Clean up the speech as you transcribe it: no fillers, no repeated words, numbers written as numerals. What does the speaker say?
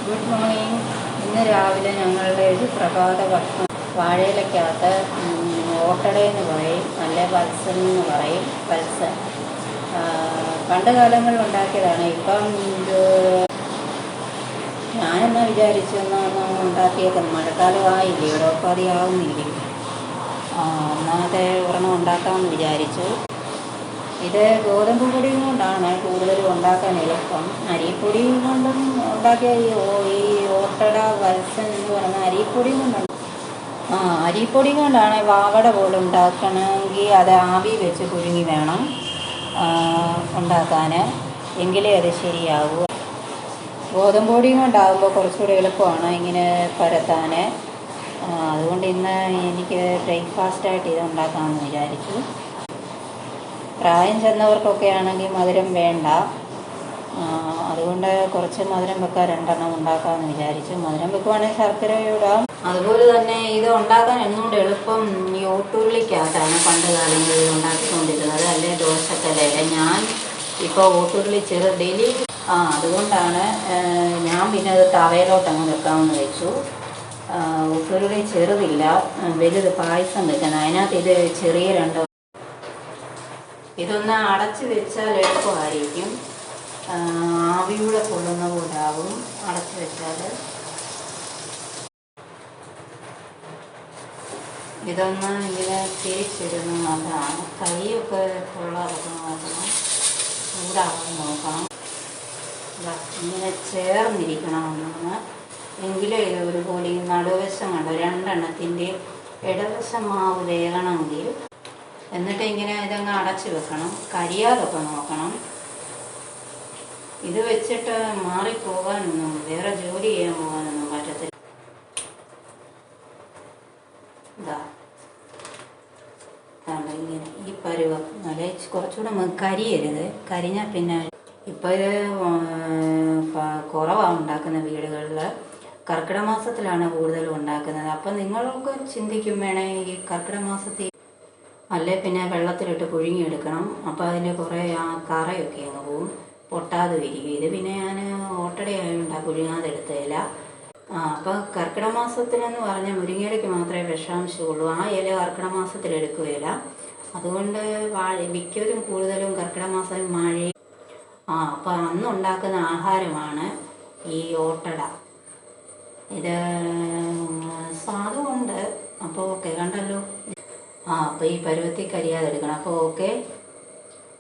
Good morning. ഇന്ന് രാവിലെ ഞങ്ങളുടെ ഒരു പ്രഭാത ഭക്ഷണം വാഴയിലക്കകത്ത് ഓട്ടടയെന്ന് പറയും, നല്ല പൾസൻ എന്ന് പറയും. പൾസൻ പണ്ട് കാലങ്ങളിൽ ഉണ്ടാക്കിയതാണ്. ഇപ്പം ഞാനെന്നാ വിചാരിച്ചു എന്നാണ് ഉണ്ടാക്കിയേക്കുന്നത്. മഴക്കാലമായില്ലേ, ഇവിടെ ഒപ്പം അധികമാവുന്നില്ലേ, ഒന്നാമത്തെ ഒരെണ്ണം ഉണ്ടാക്കാമെന്ന് വിചാരിച്ചു. ഇത് ഗോതമ്പ് പൊടി കൊണ്ടാണ് കൂടുതലും ഉണ്ടാക്കാൻ എളുപ്പം. അരിപ്പൊടി കൊണ്ടും ഉണ്ടാക്കിയ ഈ ഓട്ടട വത്സൻ എന്ന് പറയുന്ന അരിപ്പൊടി കൊണ്ടുണ്ട്. അരിപ്പൊടി കൊണ്ടാണ് വാവട പോലെ ഉണ്ടാക്കണമെങ്കിൽ അത് ആവി വെച്ച് പുഴുങ്ങി വേണം ഉണ്ടാക്കാൻ, എങ്കിലേ അത് ശരിയാകൂ. ഗോതമ്പ് പൊടി കൊണ്ടാകുമ്പോൾ കുറച്ചുകൂടി എളുപ്പമാണ് ഇങ്ങനെ പരത്താൻ. അതുകൊണ്ട് ഇന്ന് എനിക്ക് ബ്രേക്ക്ഫാസ്റ്റായിട്ട് ഇത് ഉണ്ടാക്കാമെന്ന് വിചാരിച്ചു. പ്രായം ചെന്നവർക്കൊക്കെ ആണെങ്കിൽ മധുരം വേണ്ട, അതുകൊണ്ട് കുറച്ച് മധുരം വെക്കാൻ 2 ഉണ്ടാക്കാമെന്ന് വിചാരിച്ചു. മധുരം വെക്കുവാണെങ്കിൽ ശർക്കര ഇടാം. അതുപോലെ തന്നെ ഇത് ഉണ്ടാക്കാൻ എന്നുകൊണ്ട് എളുപ്പം ഈ ഓട്ടുരുളിക്കകത്താണ് പണ്ട് കാലങ്ങളിൽ ഉണ്ടാക്കിക്കൊണ്ടിരുന്നത്, അല്ലെ ദോശക്കല്ലിൽ. ഞാൻ ഇപ്പോൾ ഓട്ടുരുളി ഡെയിലി അതുകൊണ്ടാണ് ഞാൻ പിന്നെ അത് തവയിലോട്ടങ്ങ് വെക്കാമെന്ന് വെച്ചു. ഓട്ടുരുളി ചെറുതില്ല, വലുത് പായസം വെക്കണം. അതിനകത്ത് ഇത് ചെറിയ 2 ഇതൊന്ന് അടച്ച് വെച്ചാൽ എളുപ്പമായിരിക്കും. ആവിയൂടെ കൊള്ളുന്ന പോലാവും അടച്ച് വെച്ചാൽ. ഇതൊന്ന് ഇങ്ങനെ തിരിച്ചിടുന്ന നല്ലതാണ്. കൈയൊക്കെ കൊള്ളാതൊക്കെ നോക്കണം, ചൂടാവാൻ നോക്കണം. ഇങ്ങനെ ചേർന്നിരിക്കണം ഒന്നാണ്, എങ്കിലേ ഇത് ഒരുപോലെ ഈ നടുവശം കണ്ടോ 2 ഇടവശം മാവ് വേകണമെങ്കിൽ. എന്നിട്ട് ഇങ്ങനെ ഇതങ്ങ് അടച്ച് വെക്കണം, കരിയാതൊക്കെ നോക്കണം. ഇത് വെച്ചിട്ട് മാറിപ്പോകാനൊന്നും, വേറെ ജോലി ചെയ്യാൻ പോകാനൊന്നും പറ്റത്തില്ല. ഇങ്ങനെ ഈ പരുവം നല്ല കുറച്ചുകൂടെ കരിയരുത്, കരിഞ്ഞാൽ പിന്നെ. ഇപ്പോൾ ഇത് കുറവാണ് ഉണ്ടാക്കുന്ന വീടുകളിൽ. കർക്കിടക മാസത്തിലാണ് കൂടുതലും ഉണ്ടാക്കുന്നത്. അപ്പം നിങ്ങൾക്ക് ചിന്തിക്കും വേണമെങ്കിൽ ഈ കർക്കിടക മാസത്തിൽ അല്ലേ പിന്നെ വെള്ളത്തിലിട്ട് പുഴുങ്ങിയെടുക്കണം. അപ്പോൾ അതിൻ്റെ കുറേ കറയൊക്കെ അങ്ങ് പോവും, പൊട്ടാതെ ഇരിക്കും. ഇത് പിന്നെ ഞാൻ ഓട്ടടയായതുകൊണ്ടാണ് പുഴുങ്ങാതെ എടുത്തതില്ല. അപ്പോൾ കർക്കിടക മാസത്തിലെന്ന് പറഞ്ഞാൽ മുരിങ്ങയിലയ്ക്ക് മാത്രമേ വിഷാംശമുള്ളൂ. ആ ഇല കർക്കിടക മാസത്തിൽ എടുക്കുകയില്ല. അതുകൊണ്ട് മിക്കവരും കൂടുതലും കർക്കിടക മാസം മഴ അപ്പോൾ അന്നുണ്ടാക്കുന്ന ആഹാരമാണ് ഈ ഓട്ടട. ഇത് സ്വാദുമുണ്ട്. അപ്പോൾ ഓക്കെ, കണ്ടല്ലോ. അപ്പോൾ ഈ പരുവത്തിൽ കരിയാതെ എടുക്കണം. അപ്പോൾ ഓക്കെ.